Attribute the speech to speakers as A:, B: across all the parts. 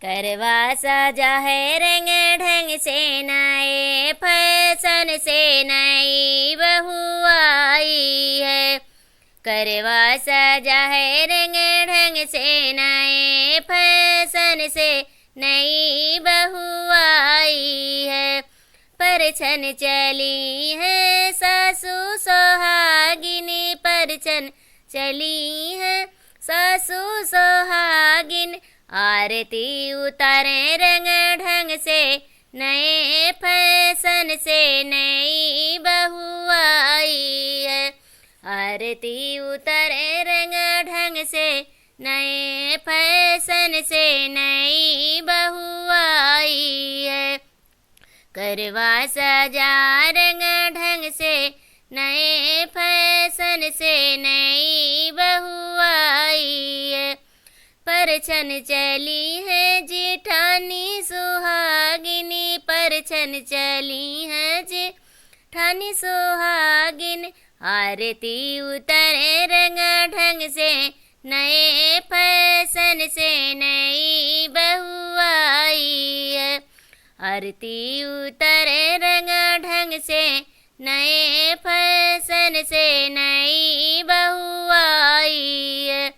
A: करवा सजा है रंग ढंग से नए फैशन से नई बहू आई है। करवा सजा है रंग ढंग से नए फैशन से नई बहू आई है। परछन चली है सासू सोहागिनी, परछन चली है सासू सोहागिन। आरती उतारे रंग ढंग से नए फैशन से नई बहू आई है। आरती उतारे रंग ढंग से नए फैशन से नई बहू आई है। करवा सजा रंग ढंग से नए फैशन से नई बहू आई है। परछन चली है जेठानी सुहागिनी, परछन चली है जेठानी सुहागिन। आरती उतरे रंग ढंग से नए फैशन से नई बहू आई है। आरती उतरे रंग ढंग से नए फैशन से नई बहू आई है।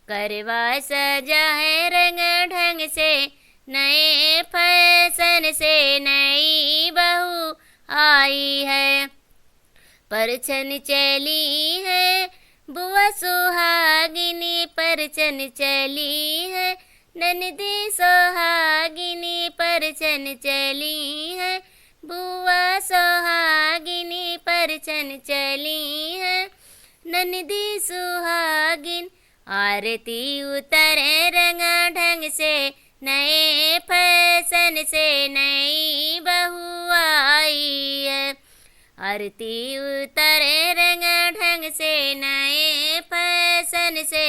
A: करवा सजा है रंग ढंग से नए फैशन से नई बहू आई है। परछन चली है बुआ सुहागिनी, परछन चली है ननदी सोहागिनी, परछन चली है बुआ सोहागिनी, परछन चली है ननदी सुहागिन। आरती उतरे रंग ढंग से नए फैशन से नई बहू आई है। आरती उतरे रंग ढंग से नए फैशन से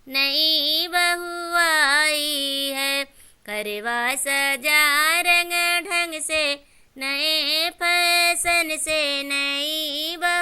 A: नई बहू आई है। करवा सजा रंग ढंग से नए फैशन से नई बहू